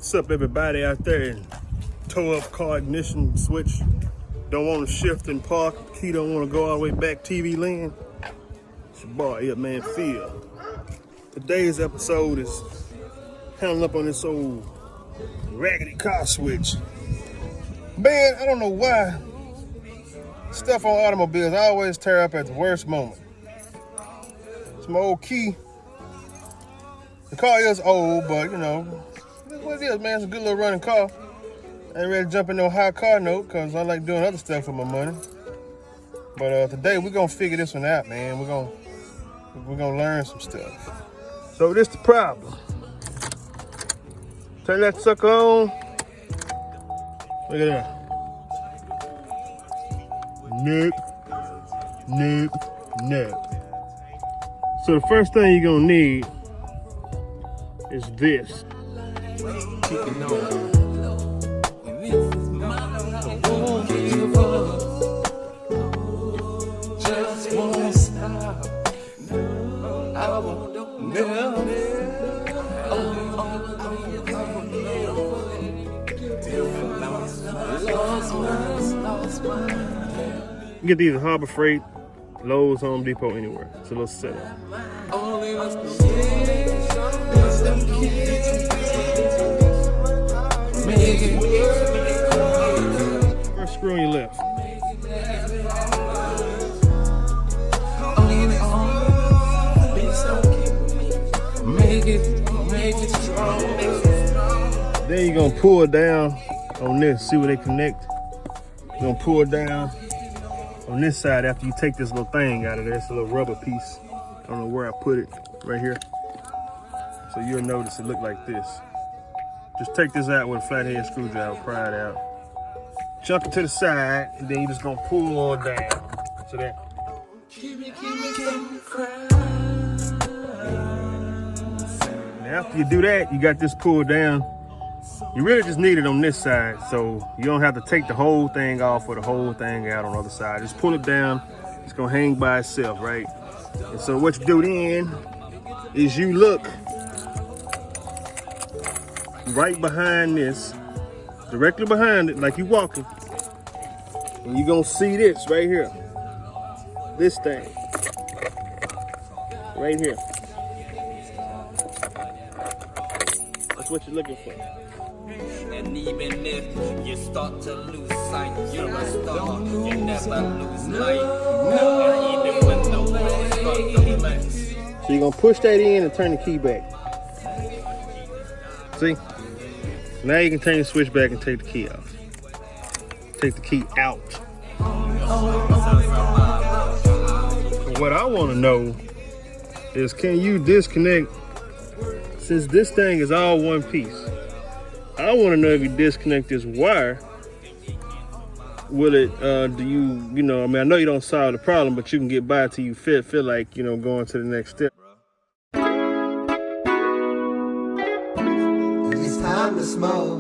What's up, everybody out there in tow up car ignition switch? Don't want to shift and park. Key don't want to go all the way back TV land. It's your boy, here, man, Phil. Today's episode is handling up on this old raggedy car switch. Man, I don't know why stuff on automobiles always tear up at the worst moment. It's my old key. The car is old, but you know, that's what it is, man. It's a good little running car. I ain't ready to jump in no high car note because I like doing other stuff with my money. But today we're gonna figure this one out, man. We're gonna learn some stuff. So this the problem. Turn that sucker on. Look at that. Nope. Nope. Nope. So the first thing you're gonna need is this. You get these at Harbor Freight, Lowe's, Home Depot, anywhere. It's a little setup. First screw on your left. Then you're gonna pull it down on this, see where they connect. You're gonna pull it down on this side after you take this little thing out of there. It's a little rubber piece. I don't know where I put it, right here. So you'll notice it look like this. Just take this out with a flathead screwdriver, pry it out. Chuck it to the side, and then you're just gonna pull it down. So that. Now after you do that, you got this pulled down. You really just need it on this side, so you don't have to take the whole thing off or the whole thing out on the other side. Just pull it down. It's gonna hang by itself, right? And so what you do then is you look right behind this, directly behind it, like you're walking, and you're gonna see this right here. This thing, right here. That's what you're looking for. And even if you start to lose sight, you're a star, you never lose light. Even when the world starts to mess. So you're gonna push that in and turn the key back. See? Now you can turn the switch back and take the key off. Take the key out. What I wanna know is, can you disconnect, since this thing is all one piece? I want to know if you disconnect this wire, will it, do you know, I mean, I know you don't solve the problem, but you can get by till you feel like, you know, going to the next step. It's time to smoke.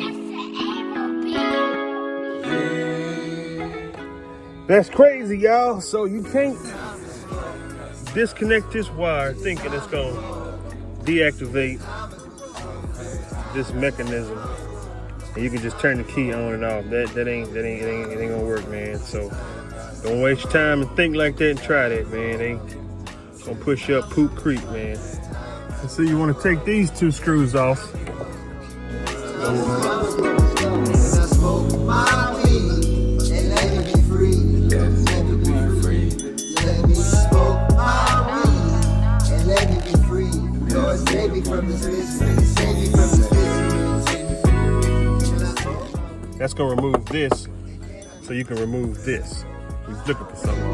That's crazy, y'all. So you can't disconnect this wire thinking it's going to deactivate this mechanism. And you can just turn the key on and off. That ain't gonna work, man. So don't waste your time and think like that and try that, man. They gonna push you up poop creek, man. And so you want to take these two screws off. That's gonna remove this, so you can remove this. We're looking for something.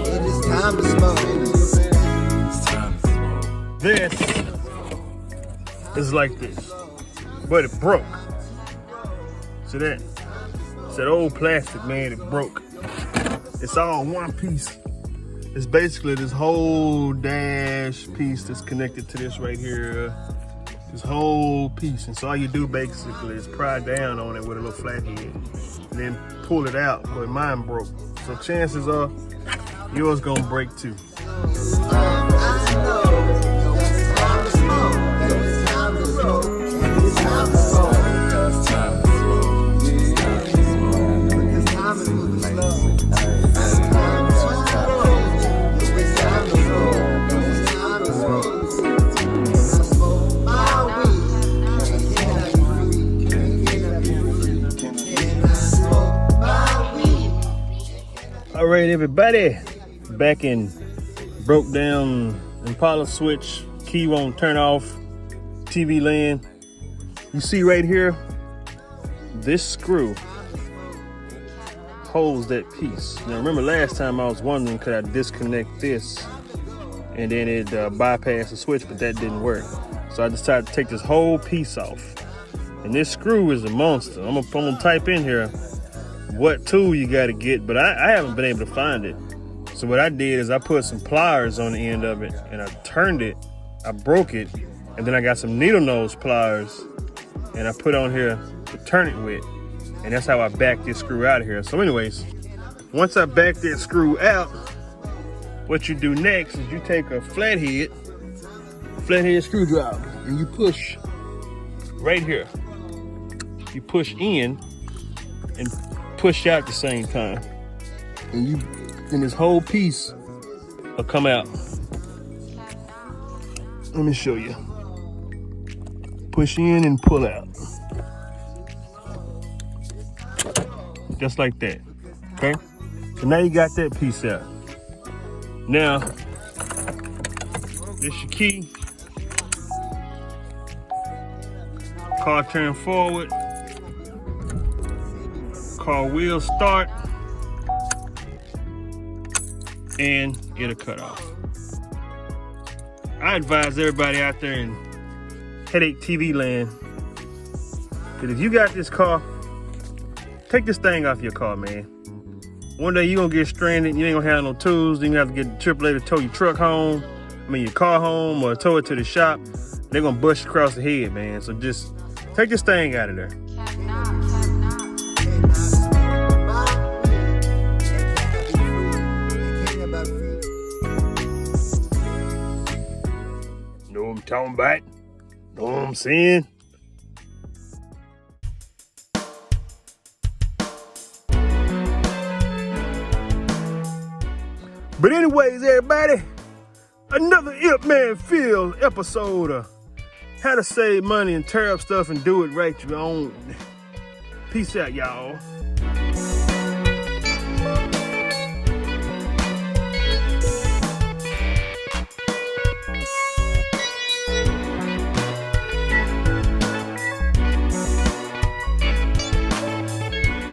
It is time to smoke. This is like this, but it broke. See that? It's that old plastic, man, it broke. It's all one piece. It's basically this whole dash piece that's connected to this right here. This whole piece. And so all you do basically is pry down on it with a little flathead and then pull it out, but mine broke. So chances are yours gonna break too. All right, everybody. Back in broke down Impala switch. Key won't turn off. TV land. You see right here, this screw holds that piece. Now remember last time I was wondering could I disconnect this and then it bypass the switch, but that didn't work. So I decided to take this whole piece off. And this screw is a monster. I'm gonna type in here what tool you gotta get, but I haven't been able to find it. So what I did is I put some pliers on the end of it and I turned it, I broke it, and then I got some needle nose pliers and I put on here to turn it with. And that's how I backed this screw out of here. So anyways, once I back that screw out, what you do next is you take a flathead screwdriver and you push right here. You push in and push out at the same time. And this whole piece will come out. Let me show you. Push in and pull out. Just like that, okay? So now you got that piece out. Now, this your key. Car turn forward. Car wheel start. And it'll cut off. I advise everybody out there in Headache TV land that if you got this car, take this thing off your car, man. One day you're gonna get stranded, you ain't gonna have no tools, then you have to get AAA to tow your truck home, your car home, or tow it to the shop. They're gonna bust you across the head, man. So just take this thing out of there. Know what I'm talking about? Know what I'm saying? But anyways, everybody, another Ip Man Phil episode of how to save money and tear up stuff and do it right your own. Peace out, y'all.